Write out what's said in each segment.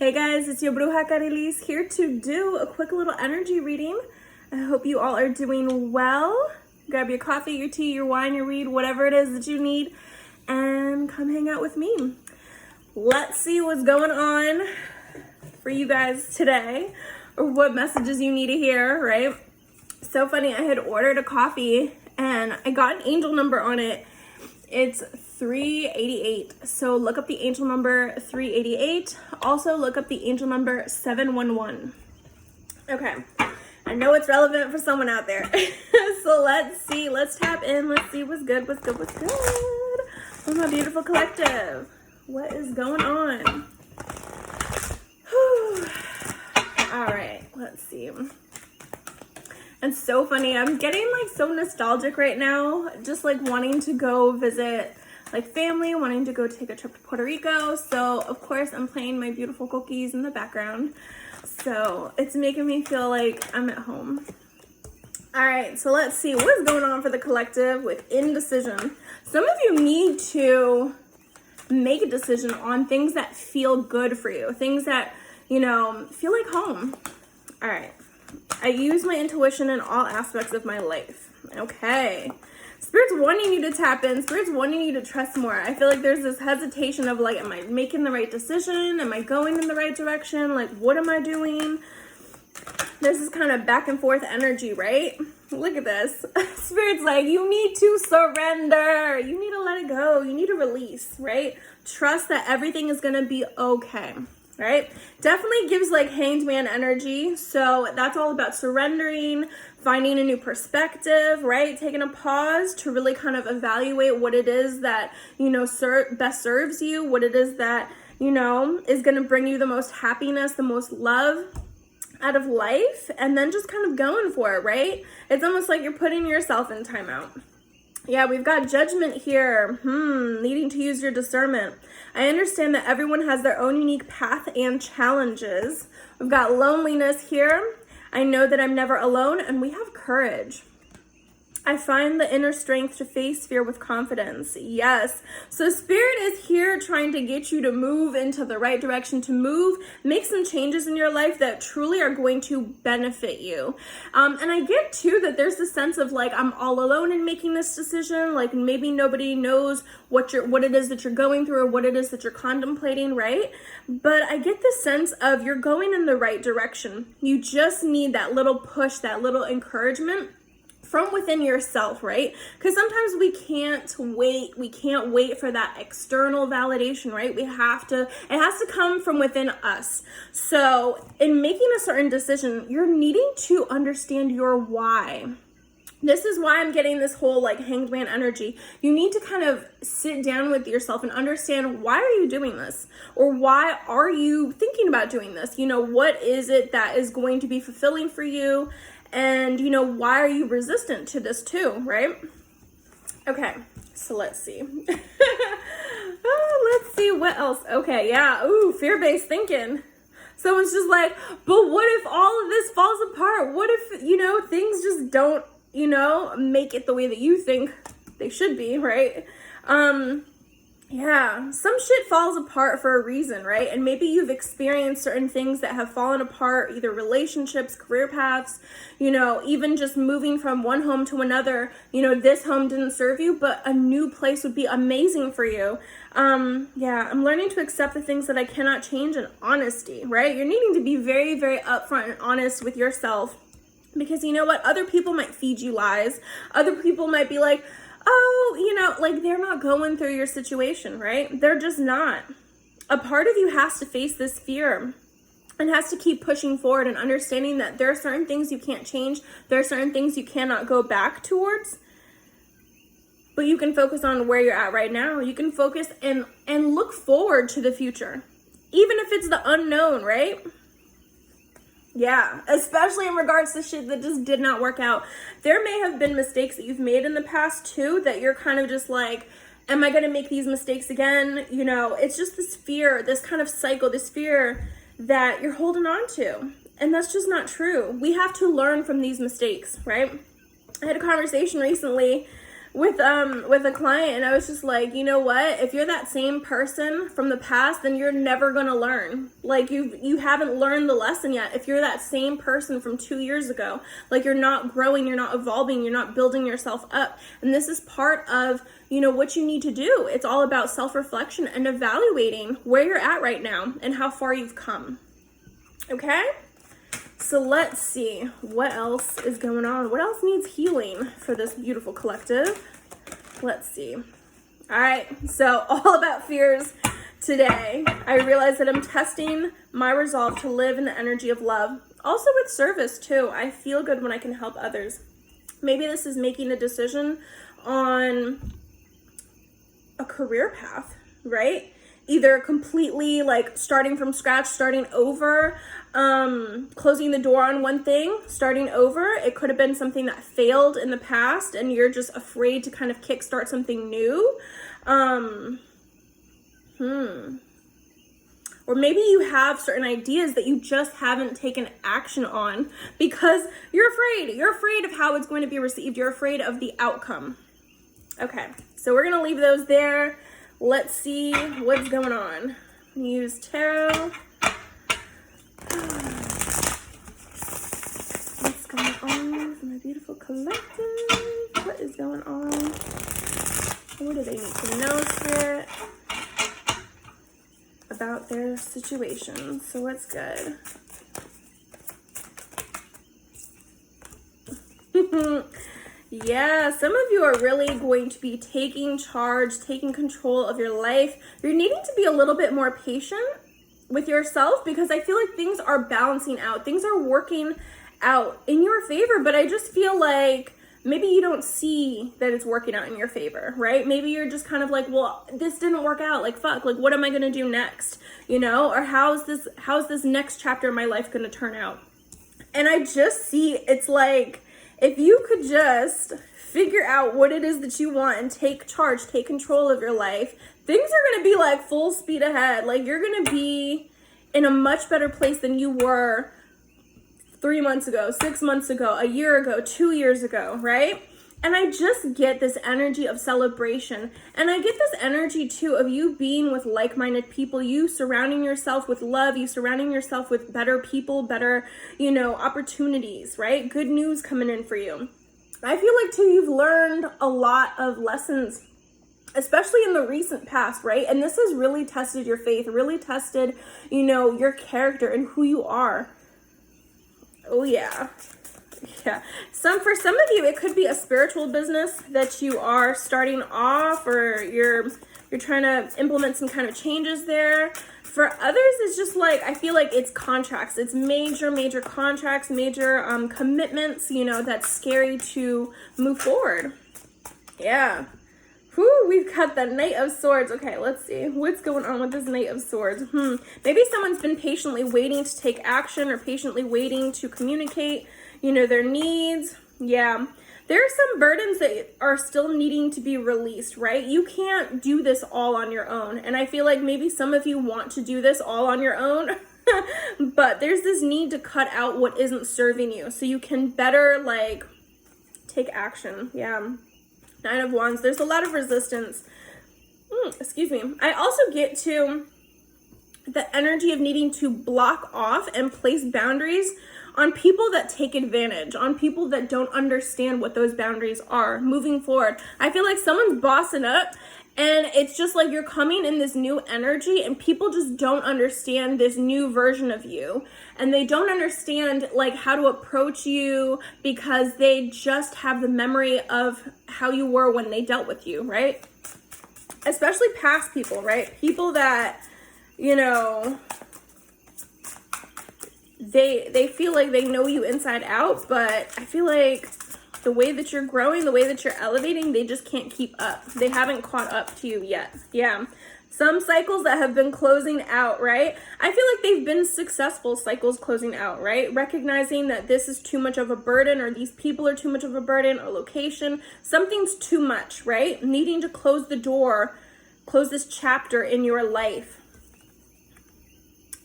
Hey guys, it's your brujacarrieliz here to do a quick little energy reading. I hope you all are doing well. Grab your coffee, your tea, your wine, your weed, whatever it is that you need, and come hang out with me. Let's see what's going on for you guys today, or what messages you need to hear, right? So funny, I had ordered a coffee and I got an angel number on it. It's 388. So look up the angel number 388. Also look up the angel number 711. Okay, I know it's relevant for someone out there. So let's see, let's tap in. Let's see what's good, what's good, what's good. Oh, my beautiful collective. What is going on? Whew. All right, let's see. It's so funny. I'm getting like so nostalgic right now. Just like wanting to go visit like family, wanting to go take a trip to Puerto Rico. So of course I'm playing my beautiful cookies in the background. So it's making me feel like I'm at home. All right, so let's see what's going on for the collective with indecision. Some of you need to make a decision on things that feel good for you, things that, you know, feel like home. All right. I use my intuition in all aspects of my life. Okay. Spirit's wanting you to tap in. Spirit's wanting you to trust more. I feel like there's this hesitation of like, am I making the right decision? Am I going in the right direction? Like, what am I doing? This is kind of back and forth energy, right? Look at this. Spirit's like, you need to surrender. You need to let it go. You need to release, right? Trust that everything is going to be okay. Right? Definitely gives like hanged man energy. So that's all about surrendering, finding a new perspective, right? Taking a pause to really kind of evaluate what it is that, you know, best serves you, what it is that, you know, is going to bring you the most happiness, the most love out of life, and then just kind of going for it, right? It's almost like you're putting yourself in timeout. Yeah, we've got judgment here, needing to use your discernment. I understand that everyone has their own unique path and challenges. We've got loneliness here. I know that I'm never alone, and we have courage. I find the inner strength to face fear with confidence. Yes. So Spirit is here trying to get you to move into the right direction, to move, make some changes in your life that truly are going to benefit you. And I get too that there's this sense of like, I'm all alone in making this decision. Like maybe nobody knows what it is that you're going through or what it is that you're contemplating, right? But I get the sense of you're going in the right direction. You just need that little push, that little encouragement from within yourself, right? Because sometimes we can't wait for that external validation, right? It has to come from within us. So in making a certain decision, you're needing to understand your why. This is why I'm getting this whole like hanged man energy. You need to kind of sit down with yourself and understand, why are you doing this? Or why are you thinking about doing this? You know, what is it that is going to be fulfilling for you? And, you know, why are you resistant to this too, right? Okay, so let's see. Let's see what else. Okay, yeah. Ooh, fear-based thinking. Someone's just like, but what if all of this falls apart? What if, you know, things just don't, you know, make it the way that you think they should be, right? Yeah, some shit falls apart for a reason, right? And maybe you've experienced certain things that have fallen apart, either relationships, career paths, you know, even just moving from one home to another. You know, this home didn't serve you, but a new place would be amazing for you. Yeah, I'm learning to accept the things that I cannot change in honesty, right? You're needing to be very, very upfront and honest with yourself, because you know what? Other people might feed you lies. Other people might be like, oh, you know, like they're not going through your situation, right? They're just not. A part of you has to face this fear and has to keep pushing forward and understanding that there are certain things you can't change. There are certain things you cannot go back towards, but you can focus on where you're at right now. You can focus and look forward to the future, even if it's the unknown, right? Yeah, especially in regards to shit that just did not work out. There may have been mistakes that you've made in the past too, that you're kind of just like, am I going to make these mistakes again? You know, it's just this fear, this kind of cycle, this fear that you're holding on to. And that's just not true. We have to learn from these mistakes, right? I had a conversation recently with a client, and I was just like, you know what? If you're that same person from the past, then you're never gonna learn. Like you haven't learned the lesson yet. If you're that same person from 2 years ago, like you're not growing, you're not evolving, you're not building yourself up. And this is part of, you know, what you need to do. It's all about self-reflection and evaluating where you're at right now and how far you've come. Okay? So let's see what else is going on. What else needs healing for this beautiful collective? Let's see. All right, so all about fears today. I realize that I'm testing my resolve to live in the energy of love. Also with service too. I feel good when I can help others. Maybe this is making a decision on a career path, right? Either completely like starting from scratch, starting over, closing the door on one thing, starting over. It could have been something that failed in the past and you're just afraid to kind of kickstart something new. Or maybe you have certain ideas that you just haven't taken action on because you're afraid. You're afraid of how it's going to be received. You're afraid of the outcome. Okay, so we're gonna leave those there. Let's see what's going on. Use tarot. What's going on for my beautiful collective? What is going on? What do they need to know, Spirit, about their situation? So what's good? Yeah, some of you are really going to be taking charge, taking control of your life. You're needing to be a little bit more patient with yourself because I feel like things are balancing out. Things are working out in your favor, but I just feel like maybe you don't see that it's working out in your favor, right? Maybe you're just kind of like, well, this didn't work out. Like, fuck, like, what am I going to do next? You know, or how's this next chapter of my life going to turn out? And I just see it's like, if you could just figure out what it is that you want and take charge, take control of your life, things are going to be like full speed ahead. Like you're going to be in a much better place than you were 3 months ago, 6 months ago, a year ago, 2 years ago, right? And I just get this energy of celebration. And I get this energy too of you being with like-minded people, you surrounding yourself with love, you surrounding yourself with better people, better, you know, opportunities, right? Good news coming in for you. I feel like too, you've learned a lot of lessons, especially in the recent past, right? And this has really tested your faith, really tested, you know, your character and who you are. Oh yeah. Yeah. For some of you, it could be a spiritual business that you are starting off, or you're trying to implement some kind of changes there. For others, it's just like, I feel like it's contracts. It's major contracts, major commitments, you know, that's scary to move forward. Yeah. Whew, we've got the Knight of Swords. Okay, let's see. What's going on with this Knight of Swords? Maybe someone's been patiently waiting to take action or patiently waiting to communicate, you know, their needs. Yeah. There are some burdens that are still needing to be released, right? You can't do this all on your own. And I feel like maybe some of you want to do this all on your own, but there's this need to cut out what isn't serving you so you can better, like, take action. Yeah. Nine of Wands. There's a lot of resistance. Excuse me. I also get to the energy of needing to block off and place boundaries on people that take advantage, on people that don't understand what those boundaries are moving forward. I feel like someone's bossing up and it's just like you're coming in this new energy and people just don't understand this new version of you. And they don't understand like how to approach you because they just have the memory of how you were when they dealt with you, right? Especially past people, right? People that, you know, they feel like they know you inside out, but I feel like the way that you're growing, the way that you're elevating, they just can't keep up. They haven't caught up to you yet. Yeah. Some cycles that have been closing out, right? I feel like they've been successful cycles closing out, right? Recognizing that this is too much of a burden, or these people are too much of a burden, or location. Something's too much, right? Needing to close the door, close this chapter in your life.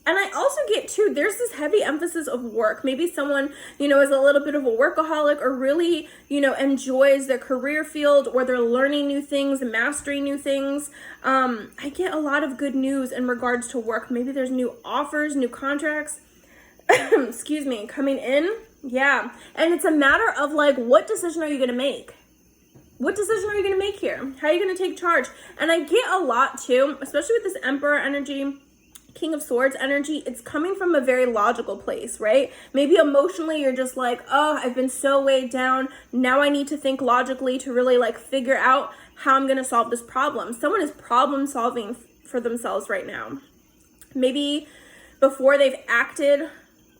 And I also get too, there's this heavy emphasis of work. Maybe someone, you know, is a little bit of a workaholic or really, you know, enjoys their career field, or they're learning new things and mastering new things. I get a lot of good news in regards to work. Maybe there's new offers, new contracts, excuse me, coming in. Yeah. And it's a matter of like, what decision are you going to make? What decision are you going to make here? How are you going to take charge? And I get a lot too, especially with this Emperor energy, King of Swords energy, it's coming from a very logical place, right? Maybe emotionally you're just like, oh, I've been so weighed down. Now I need to think logically to really like figure out how I'm going to solve this problem. Someone is problem solving for themselves right now. Maybe before they've acted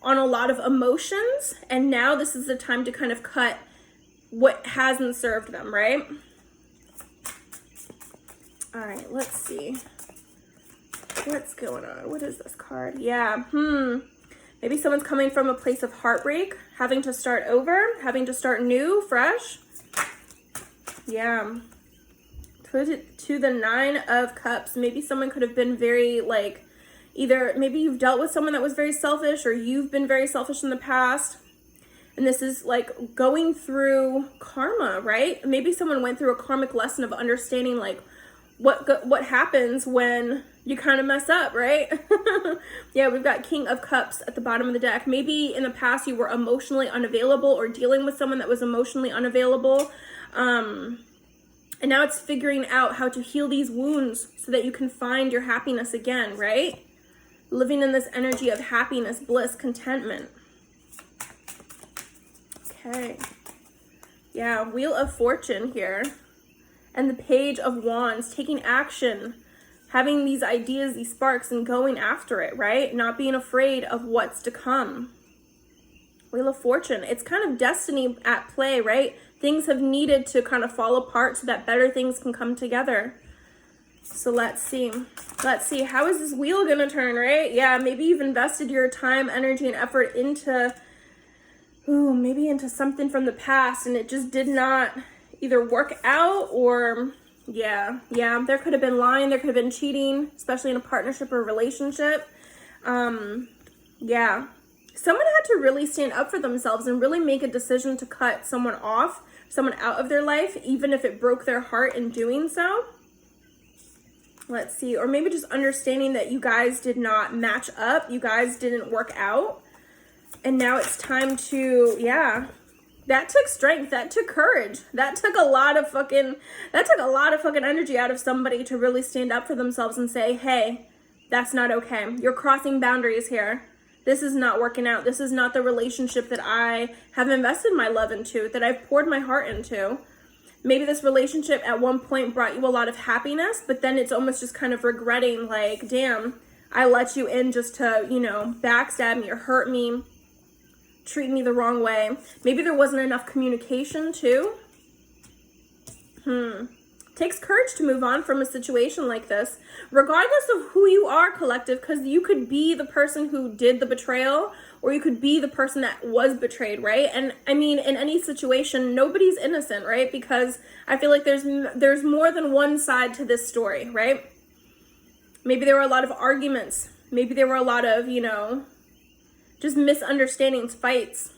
on a lot of emotions, and now this is the time to kind of cut what hasn't served them, right? All right, let's see. What's going on? What is this card? Yeah, maybe someone's coming from a place of heartbreak, having to start over, having to start new, fresh. Yeah. To the 9 of Cups. Maybe someone could have been very like, either maybe you've dealt with someone that was very selfish, or you've been very selfish in the past. And this is like going through karma, right? Maybe someone went through a karmic lesson of understanding like what happens when you kind of mess up, right? Yeah, we've got King of Cups at the bottom of the deck. Maybe in the past you were emotionally unavailable, or dealing with someone that was emotionally unavailable. And now it's figuring out how to heal these wounds so that you can find your happiness again, right? Living in this energy of happiness, bliss, contentment. Okay. Yeah, Wheel of Fortune here. And the Page of Wands, taking action, having these ideas, these sparks, and going after it, right? Not being afraid of what's to come. Wheel of Fortune, it's kind of destiny at play, right? Things have needed to kind of fall apart so that better things can come together. So let's see. Let's see, how is this wheel gonna turn, right? Yeah, maybe you've invested your time, energy, and effort into, maybe into something from the past, and it just did not either work out, or yeah, there could have been lying, there could have been cheating, especially in a partnership or relationship. Yeah, someone had to really stand up for themselves and really make a decision to cut someone off, someone out of their life, even if it broke their heart in doing so. Let's see, or maybe just understanding that you guys did not match up, you guys didn't work out, and now it's time to, yeah. That took strength, that took courage, that took a lot of fucking energy out of somebody to really stand up for themselves and say, hey, that's not okay. You're crossing boundaries here. This is not working out. This is not the relationship that I have invested my love into, that I've poured my heart into. Maybe this relationship at one point brought you a lot of happiness, but then it's almost just kind of regretting like, damn, I let you in just to, you know, backstab me or hurt me, treat me the wrong way. Maybe there wasn't enough communication too. Takes courage to move on from a situation like this, regardless of who you are, collective, because you could be the person who did the betrayal, or you could be the person that was betrayed, right? And I mean, in any situation, nobody's innocent, right? Because I feel like there's more than one side to this story, right? Maybe there were a lot of arguments. Maybe there were a lot of, you know, just misunderstandings, fights.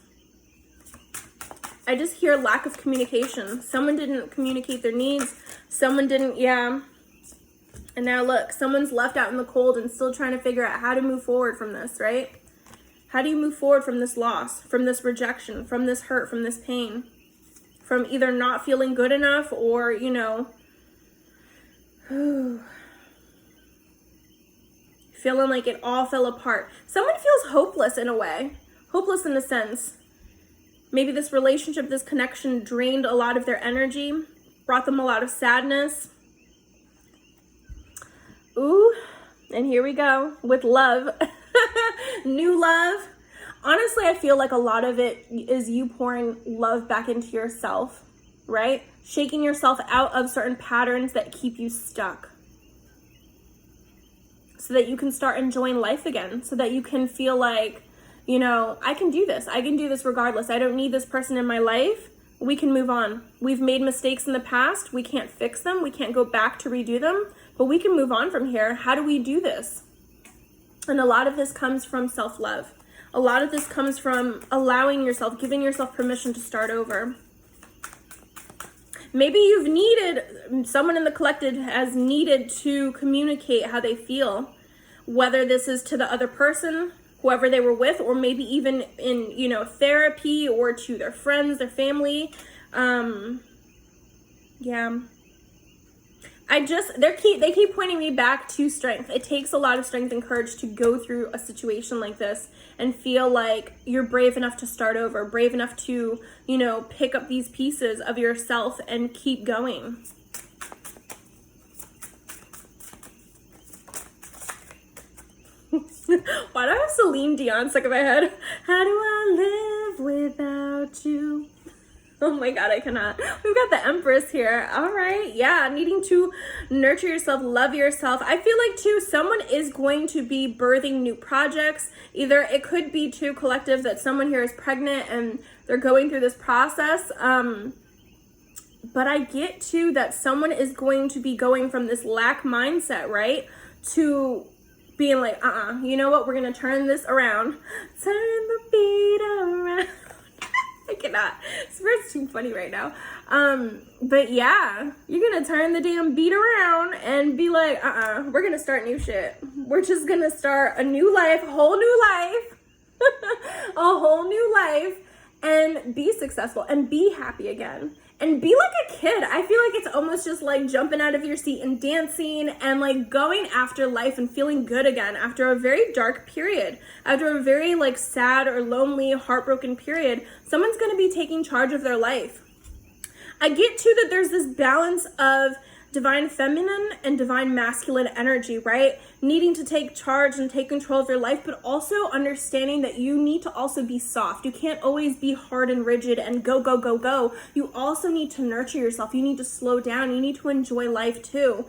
I just hear lack of communication. Someone didn't communicate their needs. Someone didn't, yeah. And now look, someone's left out in the cold and still trying to figure out how to move forward from this, right? How do you move forward from this loss, from this rejection, from this hurt, from this pain? From either not feeling good enough or, you know, feeling like it all fell apart. Someone feels hopeless in a way. Hopeless in a sense. Maybe this relationship, this connection drained a lot of their energy, brought them a lot of sadness. Ooh, and here we go with love. New love. Honestly, I feel like a lot of it is you pouring love back into yourself, right? Shaking yourself out of certain patterns that keep you stuck, so that you can start enjoying life again, so that you can feel like, you know, I can do this. I can do this regardless. I don't need this person in my life. We can move on. We've made mistakes in the past. We can't fix them. We can't go back to redo them, but we can move on from here. How do we do this? And a lot of this comes from self-love. A lot of this comes from allowing yourself, giving yourself permission to start over. Maybe you've needed, someone in the collective has needed to communicate how they feel, whether this is to the other person, whoever they were with, or maybe even in, you know, therapy, or to their friends, their family. Yeah. They keep pointing me back to strength. It takes a lot of strength and courage to go through a situation like this and feel like you're brave enough to start over, brave enough to, you know, pick up these pieces of yourself and keep going. Why do I have Celine Dion stuck in my head? How do I live without you? Oh my God, I cannot. We've got the Empress here. All right. Yeah, needing to nurture yourself, love yourself. I feel like too, someone is going to be birthing new projects. Either it could be too collective that someone here is pregnant and they're going through this process. But I get too that someone is going to be going from this lack mindset, right? To being like, you know what? We're going to turn this around. Turn the beat around. I cannot. It's too funny right now. But yeah, you're gonna turn the damn beat around and be like, we're gonna start new shit. We're just gonna start a new life, a whole new life, a whole new life, and be successful and be happy again. And be like a kid. I feel like it's almost just like jumping out of your seat and dancing and like going after life and feeling good again after a very dark period, after a very like sad or lonely, heartbroken period. Someone's going to be taking charge of their life. I get too that there's this balance of divine feminine and divine masculine energy, right? Needing to take charge and take control of your life, but also understanding that you need to also be soft. You can't always be hard and rigid and go, go, go, go. You also need to nurture yourself. You need to slow down. You need to enjoy life too.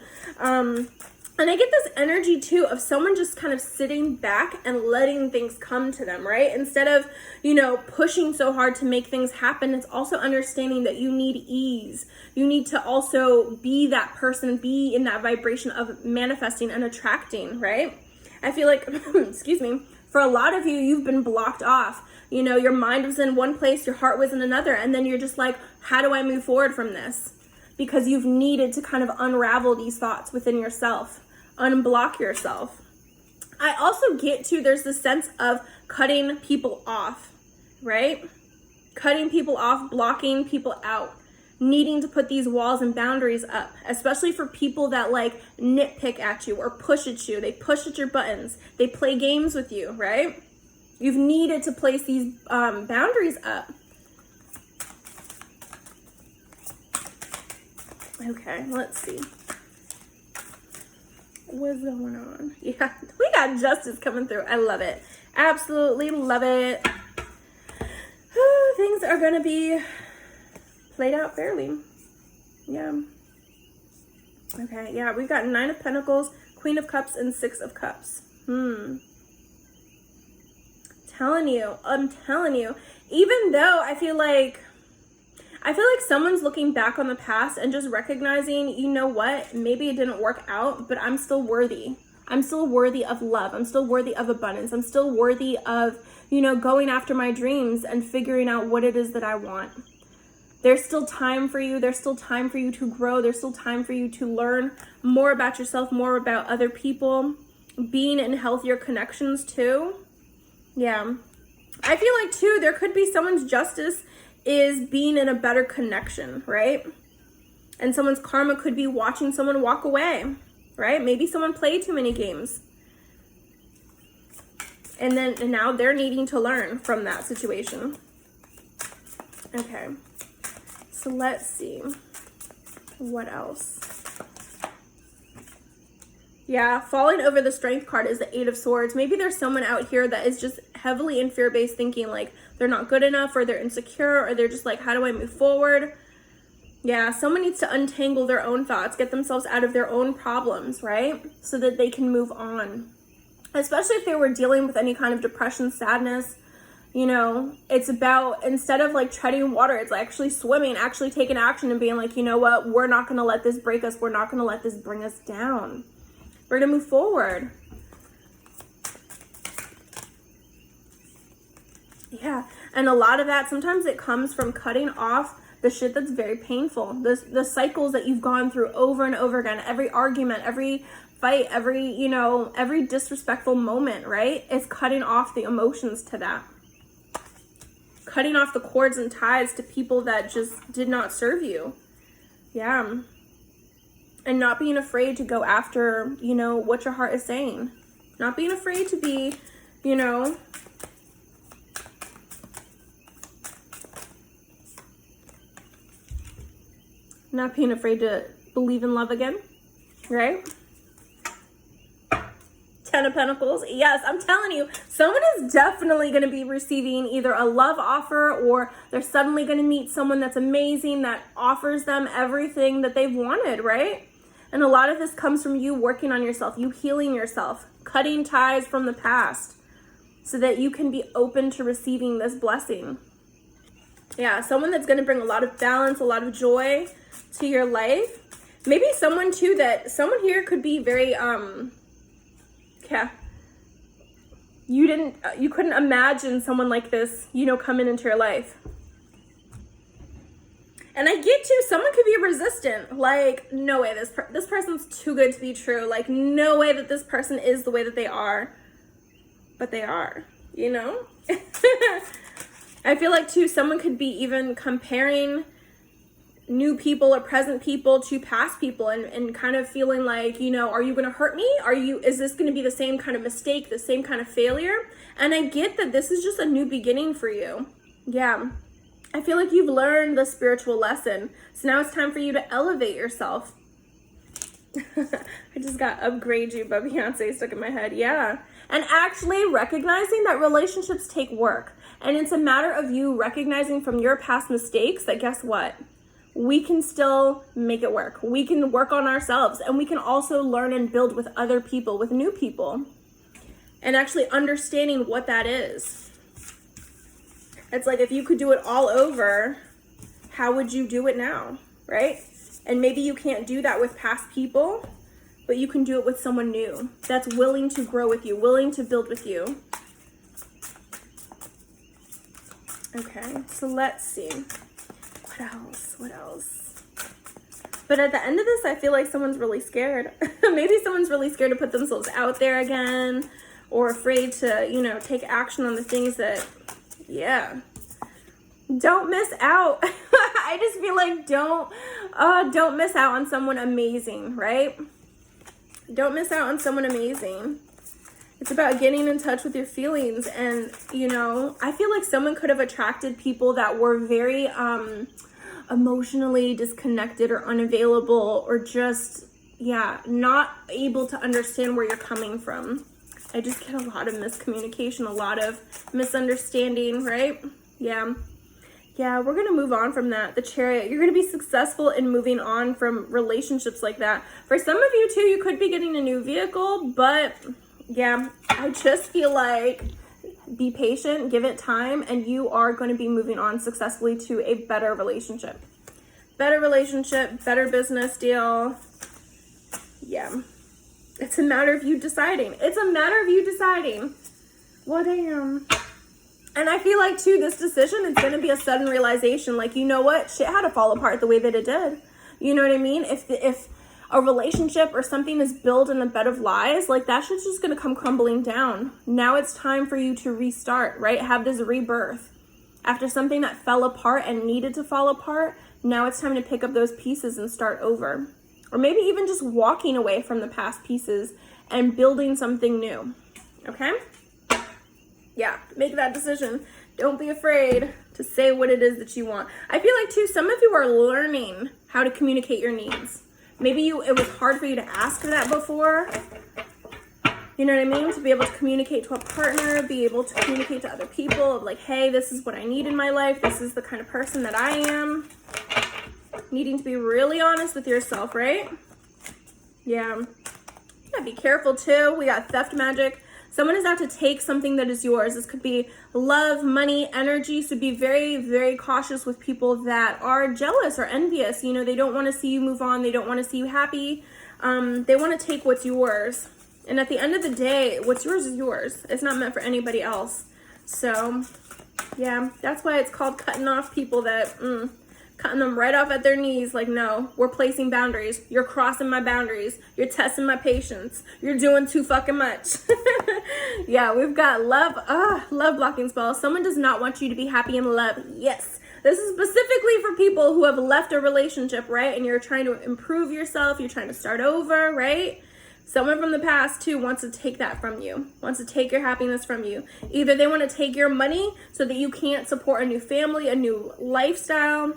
And I get this energy too of someone just kind of sitting back and letting things come to them, right? Instead of, you know, pushing so hard to make things happen, it's also understanding that you need ease. You need to also be that person, be in that vibration of manifesting and attracting, right? I feel like, excuse me, for a lot of you, you've been blocked off. You know, your mind was in one place, your heart was in another, and then you're just like, how do I move forward from this? Because you've needed to kind of unravel these thoughts within yourself, unblock yourself. I also get to, there's this sense of cutting people off, right? Cutting people off, blocking people out, needing to put these walls and boundaries up, especially for people that like nitpick at you or push at you. They push at your buttons. They play games with you, right? You've needed to place these boundaries up. Okay, let's see. What's going on? Yeah, we got justice coming through. I love it. Absolutely love it. Things are going to be played out fairly. Yeah. Okay, yeah, we've got 9 of Pentacles, Queen of Cups, and 6 of Cups. I'm telling you, even though I feel like someone's looking back on the past and just recognizing, you know what, maybe it didn't work out, but I'm still worthy. I'm still worthy of love. I'm still worthy of abundance. I'm still worthy of, you know, going after my dreams and figuring out what it is that I want. There's still time for you. There's still time for you to grow. There's still time for you to learn more about yourself, more about other people, being in healthier connections too. Yeah. I feel like too, there could be someone's justice is being in a better connection, right? And someone's karma could be watching someone walk away, right? Maybe someone played too many games. And now they're needing to learn from that situation. Okay. So let's see. What else? Yeah, falling over the Strength card is the 8 of Swords. Maybe there's someone out here that is just heavily in fear-based thinking, like they're not good enough, or they're insecure, or they're just like, how do I move forward? Yeah, someone needs to untangle their own thoughts, get themselves out of their own problems, right? So that they can move on. Especially if they were dealing with any kind of depression, sadness. You know, it's about, instead of like treading water, it's actually swimming, actually taking action and being like, you know what, we're not going to let this break us. We're not going to let this bring us down. We're going to move forward. Yeah, and a lot of that, sometimes it comes from cutting off the shit that's very painful. The cycles that you've gone through over and over again, every argument, every fight, every disrespectful moment, right? It's cutting off the emotions to that. Cutting off the cords and ties to people that just did not serve you. Yeah. And not being afraid to go after, what your heart is saying. Not being afraid to be, not being afraid to believe in love again, right? 10 of Pentacles. Yes, I'm telling you, someone is definitely going to be receiving either a love offer, or they're suddenly going to meet someone that's amazing that offers them everything that they've wanted, right? And a lot of this comes from you working on yourself, you healing yourself, cutting ties from the past so that you can be open to receiving this blessing. Yeah, someone that's going to bring a lot of balance, a lot of joy to your life. Maybe someone too someone here could be very, you couldn't imagine someone like this, coming into your life. And I get too, someone could be resistant. Like, no way, this person's too good to be true. Like, no way that this person is the way that they are. But they are, I feel like too, someone could be even comparing new people or present people to past people and kind of feeling like, are you going to hurt me? Is this going to be the same kind of mistake, the same kind of failure? And I get that this is just a new beginning for you. Yeah. I feel like you've learned the spiritual lesson. So now it's time for you to elevate yourself. I just got Upgrade You by Beyonce stuck in my head. Yeah. And actually recognizing that relationships take work. And it's a matter of you recognizing from your past mistakes that, guess what? We can still make it work. We can work on ourselves, and we can also learn and build with other people, with new people, and actually understanding what that is. It's like, if you could do it all over, how would you do it now, right? And maybe you can't do that with past people, but you can do it with someone new that's willing to grow with you, willing to build with you. Okay, so let's see. What else? But at the end of this, I feel like someone's really scared. Maybe someone's really scared to put themselves out there again, or afraid to, take action on the things that, yeah. Don't miss out. I just feel like don't miss out on someone amazing, right? Don't miss out on someone amazing. It's about getting in touch with your feelings. And, I feel like someone could have attracted people that were very emotionally disconnected or unavailable, or just, not able to understand where you're coming from. I just get a lot of miscommunication, a lot of misunderstanding, right? Yeah, we're going to move on from that. The Chariot, you're going to be successful in moving on from relationships like that. For some of you too, you could be getting a new vehicle, but yeah, I just feel like be patient, give it time, and you are going to be moving on successfully to a better relationship. Better business deal. Yeah. It's a matter of you deciding. Well, damn. And I feel like too, this decision is going to be a sudden realization. Like, you know what? Shit had to fall apart the way that it did. You know what I mean? If a relationship or something is built in a bed of lies, like, that shit's just going to come crumbling down. Now it's time for you to restart, right? Have this rebirth. After something that fell apart and needed to fall apart, now it's time to pick up those pieces and start over. Or maybe even just walking away from the past pieces and building something new. Okay? Yeah, make that decision. Don't be afraid to say what it is that you want. I feel like too, some of you are learning how to communicate your needs. Maybe it was hard for you to ask for that before. You know what I mean? To be able to communicate to a partner, be able to communicate to other people of like, hey, this is what I need in my life. This is the kind of person that I am. Needing to be really honest with yourself, right? Yeah. Be careful too. We got theft magic. Someone is out to take something that is yours. This could be love, money, energy. So be very, very cautious with people that are jealous or envious. They don't want to see you move on. They don't want to see you happy. They want to take what's yours. And at the end of the day, what's yours is yours. It's not meant for anybody else. So Yeah, that's why it's called cutting off people that, cutting them right off at their knees. Like, no, we're placing boundaries. You're crossing my boundaries. You're testing my patience. You're doing too fucking much. Yeah, we've got love blocking spell. Someone does not want you to be happy in love. Yes. This is specifically for people who have left a relationship, right? And you're trying to improve yourself. You're trying to start over, right? Someone from the past, too, wants to take that from you, wants to take your happiness from you. Either they want to take your money so that you can't support a new family, a new lifestyle,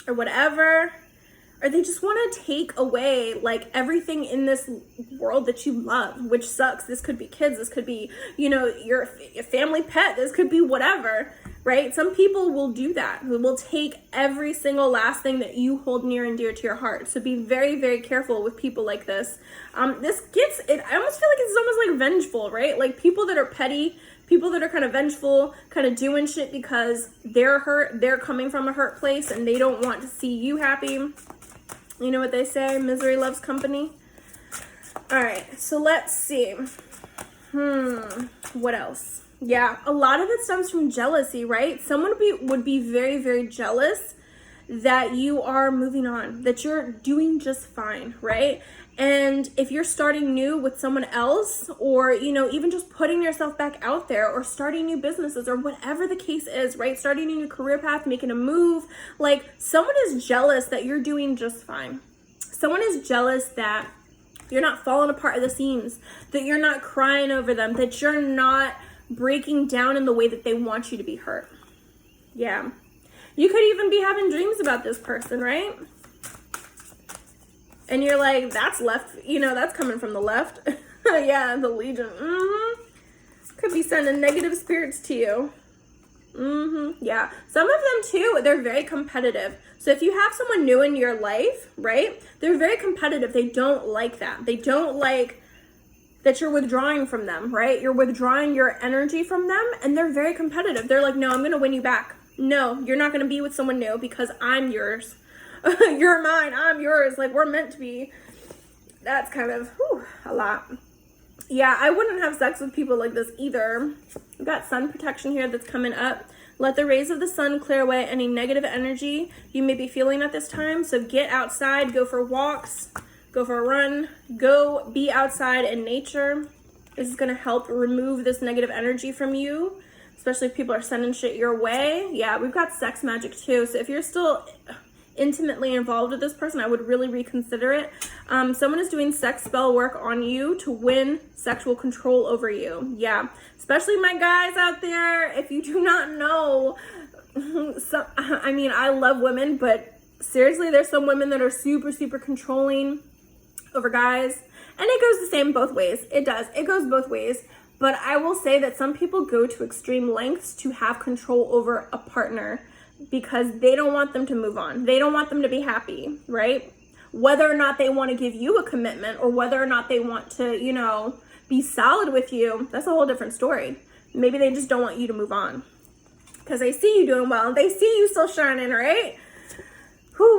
or whatever, or they just want to take away like everything in this world that you love, which sucks. This could be kids, this could be, you know, your family pet, this could be whatever, right? Some people will do that, who will take every single last thing that you hold near and dear to your heart. So be very, very careful with people like this. This gets it. I almost feel like it's almost like vengeful, right? Like people that are petty, people that are kind of vengeful, kind of doing shit because they're hurt, they're coming from a hurt place and they don't want to see you happy. You know what they say, misery loves company. All right, so let's see. What else? Yeah, a lot of it stems from jealousy, right? Someone would be very, very jealous that you are moving on, that you're doing just fine, right? And if you're starting new with someone else, or, you know, even just putting yourself back out there, or starting new businesses, or whatever the case is, right? Starting a new career path, making a move, like someone is jealous that you're doing just fine. Someone is jealous that you're not falling apart at the seams, that you're not crying over them, that you're not breaking down in the way that they want you to be hurt. Yeah. You could even be having dreams about this person, right? And you're like, that's left, you know, that's coming from the left. Yeah, the Legion. Could be sending negative spirits to you. Yeah. Some of them too, they're very competitive. So if you have someone new in your life, right, they're very competitive. They don't like that. They don't like that you're withdrawing from them, right? You're withdrawing your energy from them, and they're very competitive. They're like, no, I'm going to win you back. No, you're not going to be with someone new because I'm yours. You're mine, I'm yours. Like, we're meant to be. That's kind of a lot. Yeah, I wouldn't have sex with people like this either. We've got sun protection here that's coming up. Let the rays of the sun clear away any negative energy you may be feeling at this time. So get outside, go for walks, go for a run, go be outside in nature. This is going to help remove this negative energy from you, especially if people are sending shit your way. Yeah, we've got sex magic too. So if you're still intimately involved with this person, I would really reconsider it. Someone is doing sex spell work on you to win sexual control over you. Yeah, especially my guys out there. If you do not know, I mean, I love women, but seriously, there's some women that are super, super controlling over guys. And it goes the same both ways. It does. It goes both ways. But I will say that some people go to extreme lengths to have control over a partner because they don't want them to move on. They don't want them to be happy, right? Whether or not they want to give you a commitment or whether or not they want to, you know, be solid with you, that's a whole different story. Maybe they just don't want you to move on because they see you doing well and they see you still shining, right?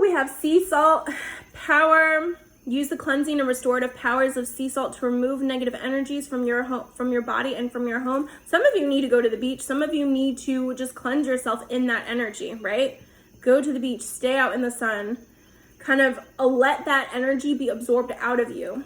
We have sea salt power. Use the cleansing and restorative powers of sea salt to remove negative energies from your home, from your body and from your home. Some of you need to go to the beach. Some of you need to just cleanse yourself in that energy, right? Go to the beach, stay out in the sun, kind of let that energy be absorbed out of you.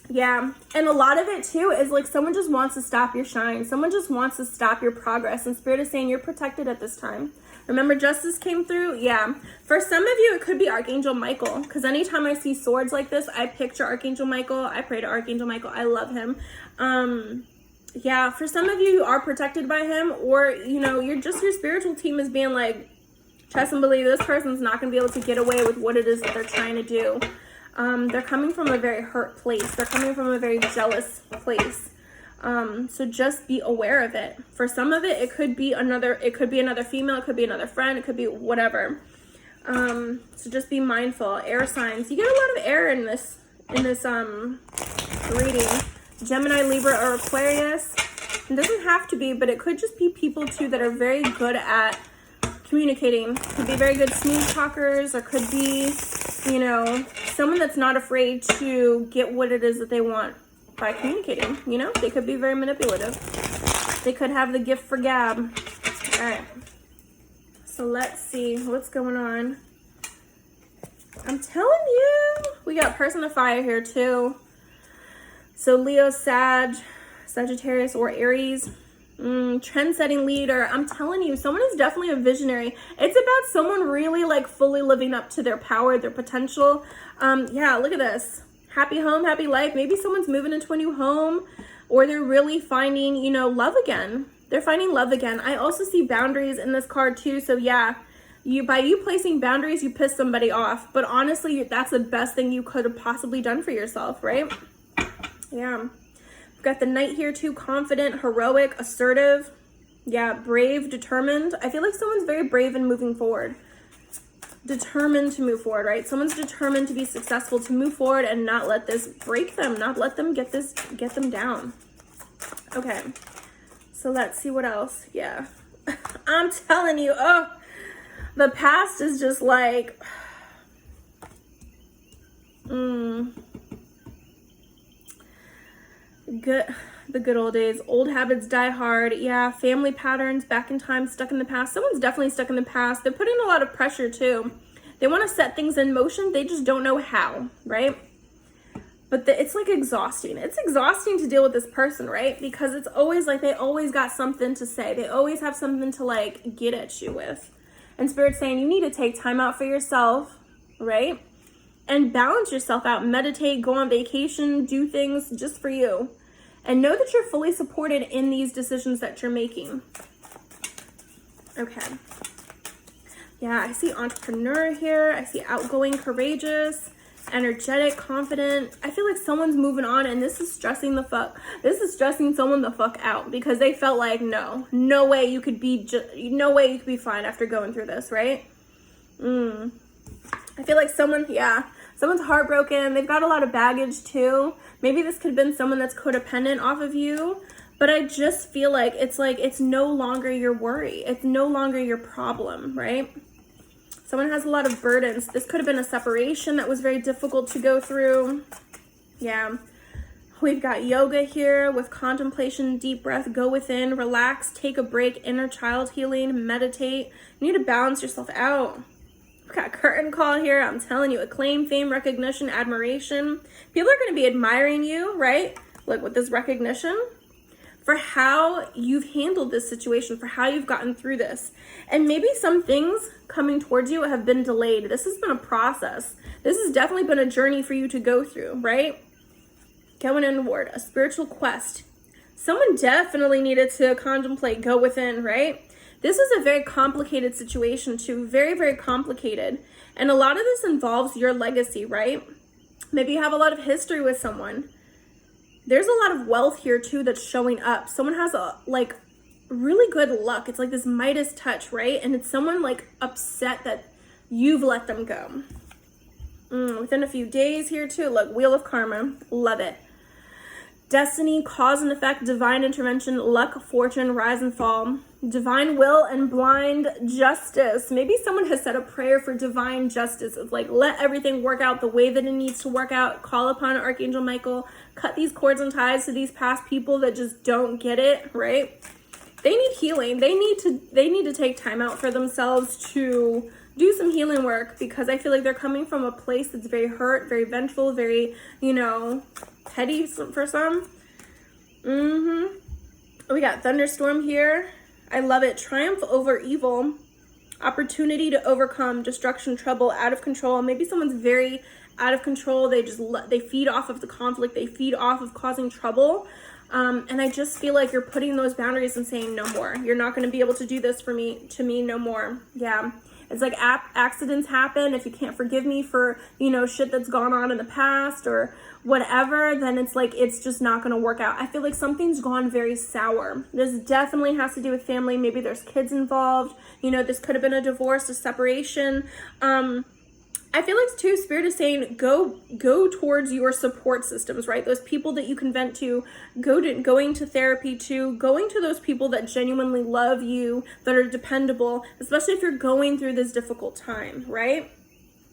Yeah, and a lot of it too is like someone just wants to stop your shine. Someone just wants to stop your progress, and Spirit is saying you're protected at this time. Remember, justice came through? Yeah. For some of you, it could be Archangel Michael, because anytime I see swords like this, I picture Archangel Michael. I pray to Archangel Michael. I love him. Yeah, for some of you, you are protected by him, or, you know, your spiritual team is being like, trust and believe this person's not going to be able to get away with what it is that they're trying to do. They're coming from a very hurt place. They're coming from a very jealous place. So just be aware of it. For some of it, it could be another female, it could be another friend, it could be whatever. So just be mindful. Air signs. You get a lot of air in this reading. Gemini, Libra, or Aquarius. It doesn't have to be, but it could just be people too that are very good at communicating. Could be very good smooth talkers, or could be, you know, someone that's not afraid to get what it is that they want by communicating. You know, they could be very manipulative. They could have the gift for gab. All right. So let's see what's going on. I'm telling you, we got person of fire here too. So Leo, Sagittarius, or Aries. Trend-setting leader. I'm telling you, someone is definitely a visionary. It's about someone really like fully living up to their power, their potential. Yeah, look at this. Happy home, happy life. Maybe someone's moving into a new home, or they're really finding, you know, love again. They're finding love again. I also see boundaries in this card too. So yeah, by you placing boundaries, you piss somebody off. But honestly, that's the best thing you could have possibly done for yourself, right? Yeah. Got the Knight here too. Confident, heroic, assertive. Yeah, brave, determined. I feel like someone's very brave in moving forward. Determined to move forward, right? Someone's determined to be successful, to move forward and not let this break them, not let them get them down. Okay, so let's see what else. Yeah, I'm telling you, oh, the past is just like, the good old days. Old habits die hard. Yeah, family patterns, back in time, stuck in the past. Someone's definitely stuck in the past. They're putting a lot of pressure too. They want to set things in motion. They just don't know how, right? But it's like exhausting. It's exhausting to deal with this person, right? Because it's always like they always got something to say. They always have something to like get at you with. And Spirit's saying you need to take time out for yourself, right? And balance yourself out. Meditate, go on vacation, do things just for you. And know that you're fully supported in these decisions that you're making. Okay. Yeah, I see entrepreneur here. I see outgoing, courageous, energetic, confident. I feel like someone's moving on, and this is stressing someone the fuck out, because they felt like, no way you could be fine after going through this, right? I feel like someone's heartbroken. They've got a lot of baggage too. Maybe this could have been someone that's codependent off of you, but I just feel like it's no longer your worry. It's no longer your problem, right? Someone has a lot of burdens. This could have been a separation that was very difficult to go through. Yeah. We've got yoga here with contemplation, deep breath, go within, relax, take a break, inner child healing, meditate. You need to balance yourself out. We've got curtain call here. I'm telling you, acclaim, fame, recognition, admiration. People are going to be admiring you, right? Like with this recognition for how you've handled this situation, for how you've gotten through this. And maybe some things coming towards you have been delayed. This has been a process. This has definitely been a journey for you to go through, right? Going inward, a spiritual quest. Someone definitely needed to contemplate, go within, right? This is a very complicated situation too, very, very complicated. And a lot of this involves your legacy, right? Maybe you have a lot of history with someone. There's a lot of wealth here too that's showing up. Someone has a like really good luck. It's like this Midas touch, right? And it's someone like upset that you've let them go. Within a few days here too. Look, Wheel of Karma, love it. Destiny, cause and effect, divine intervention, luck, fortune, rise and fall, divine will, and blind justice. Maybe someone has said a prayer for divine justice. It's like, let everything work out the way that it needs to work out. Call upon Archangel Michael. Cut these cords and ties to these past people that just don't get it, right? They need healing. They need to take time out for themselves to do some healing work, because I feel like they're coming from a place that's very hurt, very vengeful, very, petty for some. We got thunderstorm here. I love it. Triumph over evil, opportunity to overcome, destruction, trouble, out of control. Maybe someone's very out of control. They feed off of the conflict. They feed off of causing trouble. And I just feel like you're putting those boundaries and saying no more. You're not going to be able to do this to me no more. Yeah. It's like accidents happen. If you can't forgive me for, shit that's gone on in the past or whatever, then it's like, it's just not going to work out. I feel like something's gone very sour. This definitely has to do with family. Maybe there's kids involved. This could have been a divorce, a separation. I feel like too, Spirit is saying go towards your support systems, right? Those people that you can vent to, going to therapy to, going to those people that genuinely love you, that are dependable, especially if you're going through this difficult time, right?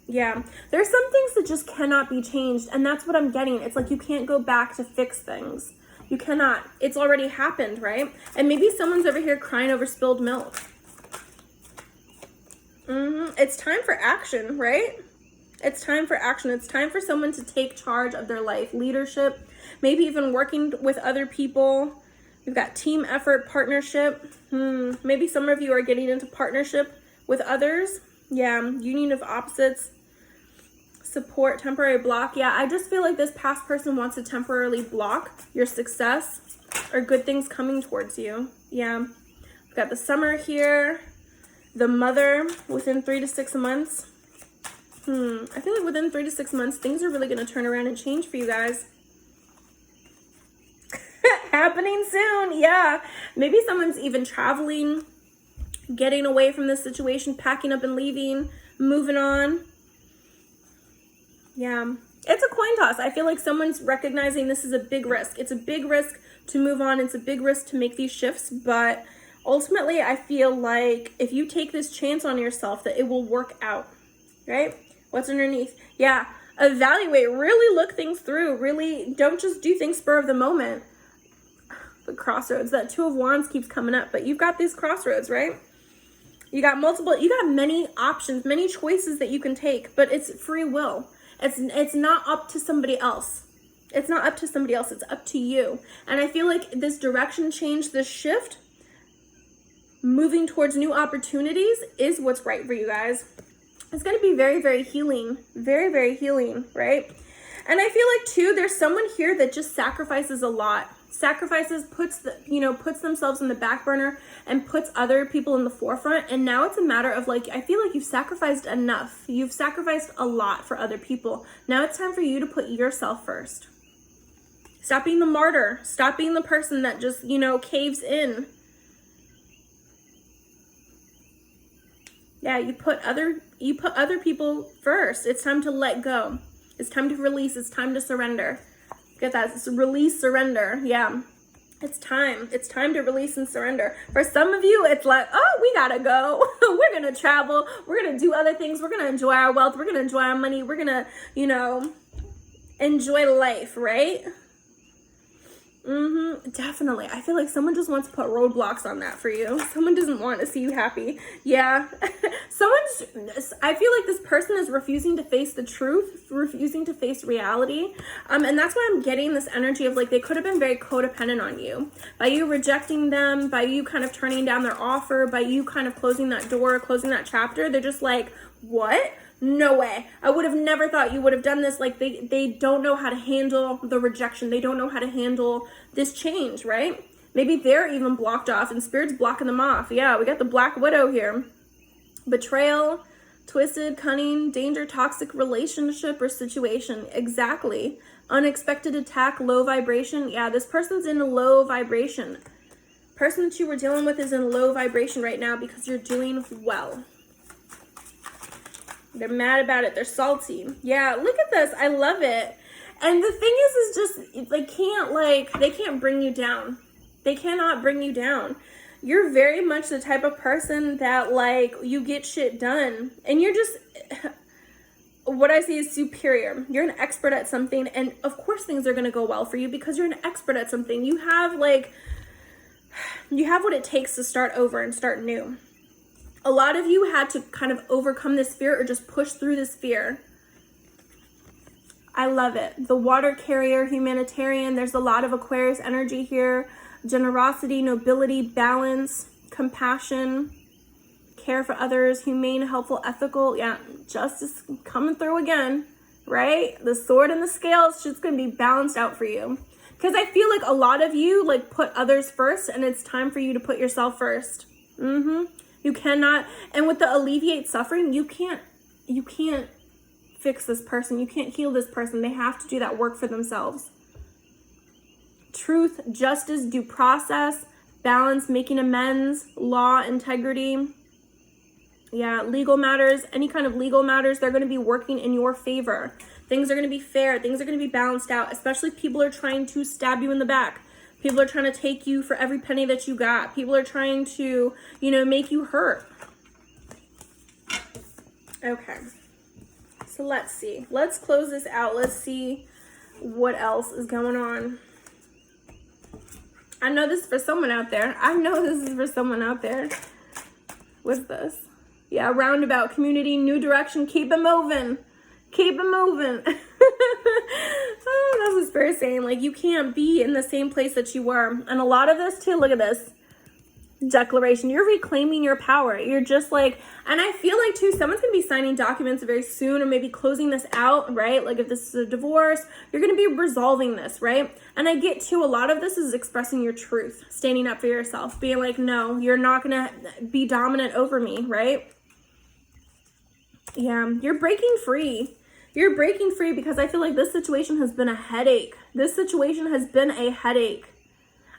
Yeah, there's some things that just cannot be changed, and that's what I'm getting. It's like you can't go back to fix things. You cannot. It's already happened, right? And maybe someone's over here crying over spilled milk. It's time for action, right? It's time for action. It's time for someone to take charge of their life. Leadership, maybe even working with other people. We've got team effort, partnership. Maybe some of you are getting into partnership with others. Yeah, union of opposites. Support, temporary block. Yeah, I just feel like this past person wants to temporarily block your success or good things coming towards you. Yeah, we've got the summer here. The mother within 3 to 6 months. I feel like within 3 to 6 months, things are really going to turn around and change for you guys. Happening soon. Yeah. Maybe someone's even traveling, getting away from this situation, packing up and leaving, moving on. Yeah. It's a coin toss. I feel like someone's recognizing this is a big risk. It's a big risk to move on. It's a big risk to make these shifts. But ultimately, I feel like if you take this chance on yourself, that it will work out. Right? What's underneath? Yeah. Evaluate. Really look things through. Really don't just do things spur of the moment. The crossroads. That Two of Wands keeps coming up. But you've got these crossroads, right? You got many options, many choices that you can take. But it's free will. It's not up to somebody else. It's not up to somebody else. It's up to you. And I feel like this direction change, this shift, moving towards new opportunities is what's right for you guys. It's going to be very, very healing. Very, very healing, right? And I feel like, too, there's someone here that just sacrifices a lot. Sacrifices, puts themselves in the back burner and puts other people in the forefront. And now it's a matter of, like, I feel like you've sacrificed enough. You've sacrificed a lot for other people. Now it's time for you to put yourself first. Stop being the martyr. Stop being the person that just, caves in. Yeah, you put other people first. It's time to let go. It's time to release. It's time to surrender. Get that? It's release, surrender. Yeah. It's time. It's time to release and surrender. For some of you, it's like, oh, we gotta go. We're gonna travel. We're gonna do other things. We're gonna enjoy our wealth. We're gonna enjoy our money. We're gonna, enjoy life, right? Definitely. I feel like someone just wants to put roadblocks on that for you. Someone doesn't want to see you happy. Yeah. I feel like this person is refusing to face the truth, refusing to face reality. And that's why I'm getting this energy of, like, they could have been very codependent on you. By you rejecting them, by you kind of turning down their offer, by you kind of closing that door, closing that chapter, they're just like, what? No way. I would have never thought you would have done this. Like, they don't know how to handle the rejection. They don't know how to handle this change, right? Maybe they're even blocked off and Spirit's blocking them off. Yeah, we got the Black Widow here. Betrayal, twisted, cunning, danger, toxic relationship or situation. Exactly. Unexpected attack, low vibration. Yeah, this person's in a low vibration. Person that you were dealing with is in low vibration right now because you're doing well. They're mad about it. They're salty. Yeah, look at this. I love it. And the thing is just, they can't bring you down. They cannot bring you down. You're very much the type of person that, like, you get shit done. And you're just, what I see is superior. You're an expert at something. And, of course, things are going to go well for you because you're an expert at something. You have what it takes to start over and start new. A lot of you had to kind of overcome this fear or just push through this fear. I love it. The water carrier, humanitarian. There's a lot of Aquarius energy here. Generosity, nobility, balance, compassion, care for others, humane, helpful, ethical. Yeah, justice coming through again, right? The sword and the scales, just going to be balanced out for you. Because I feel like a lot of you, like, put others first, and it's time for you to put yourself first. You cannot, and with the alleviate suffering, you can't fix this person. You can't heal this person. They have to do that work for themselves. Truth, justice, due process, balance, making amends, law, integrity. Yeah, legal matters, any kind of legal matters, they're going to be working in your favor. Things are going to be fair. Things are going to be balanced out, especially if people are trying to stab you in the back. People are trying to take you for every penny that you got. People are trying to, make you hurt. Okay. So let's see. Let's close this out. Let's see what else is going on. I know this is for someone out there. I know this is for someone out there. What's this? Yeah, roundabout community, new direction. Keep it moving. Keep it moving. Oh, that's what Spirit's saying. Like, you can't be in the same place that you were. And a lot of this too, look at this. Declaration. You're reclaiming your power. You're just like, and I feel like too, someone's gonna be signing documents very soon, or maybe closing this out, right? Like if this is a divorce, you're gonna be resolving this, right? And I get to a lot of this is expressing your truth, standing up for yourself, being like, no, you're not gonna be dominant over me, right? Yeah, you're breaking free. You're breaking free because I feel like this situation has been a headache. This situation has been a headache.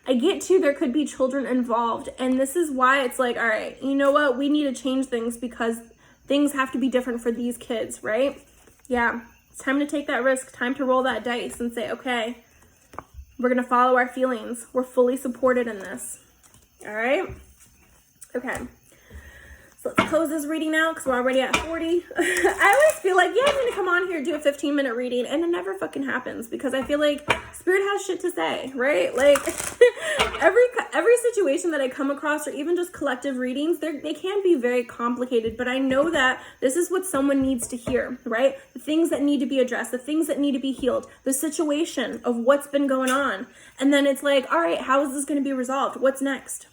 I get to, there could be children involved, and this is why it's like, all right, you know what? We need to change things because things have to be different for these kids, right? Yeah, it's time to take that risk, time to roll that dice and say, okay, we're going to follow our feelings. We're fully supported in this, all right? Okay. So let's close this reading out because we're already at 40. I always feel like, yeah, I'm going to come on here, do a 15-minute reading, and it never fucking happens because I feel like Spirit has shit to say, right? Like, every situation that I come across, or even just collective readings, they can be very complicated, but I know that this is what someone needs to hear, right? The things that need to be addressed, the things that need to be healed, the situation of what's been going on. And then it's like, all right, how is this going to be resolved? What's next?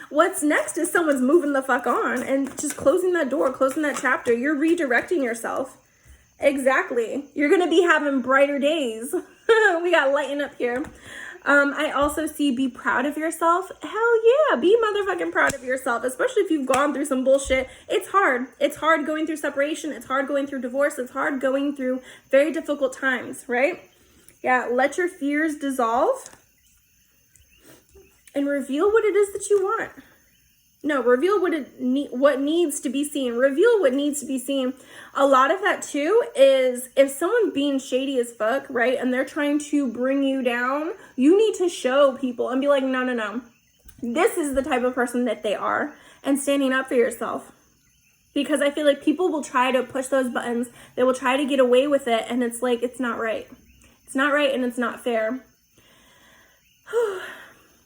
What's next is someone's moving the fuck on and just closing that door, closing that chapter. You're redirecting yourself. Exactly. You're going to be having brighter days. We got lighten up here. I also see be proud of yourself. Hell yeah. Be motherfucking proud of yourself, especially if you've gone through some bullshit. It's hard. It's hard going through separation. It's hard going through divorce. It's hard going through very difficult times, right? Yeah. Let your fears dissolve. And reveal what it is that you want. No, reveal what needs to be seen. Reveal what needs to be seen. A lot of that too is if someone's being shady as fuck, right? And they're trying to bring you down, you need to show people and be like, no, no, no. This is the type of person that they are, and standing up for yourself. Because I feel like people will try to push those buttons. They will try to get away with it. And it's like, it's not right. It's not right and it's not fair.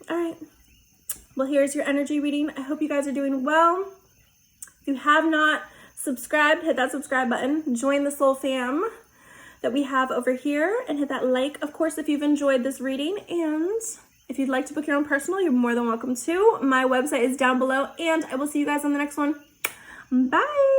All right, well, here's your energy reading. I hope you guys are doing well. If you have not subscribed, hit that subscribe button. Join the soul fam that we have over here and hit that like, of course, if you've enjoyed this reading. And if you'd like to book your own personal, you're more than welcome to. My website is down below, and I will see you guys on the next one. Bye.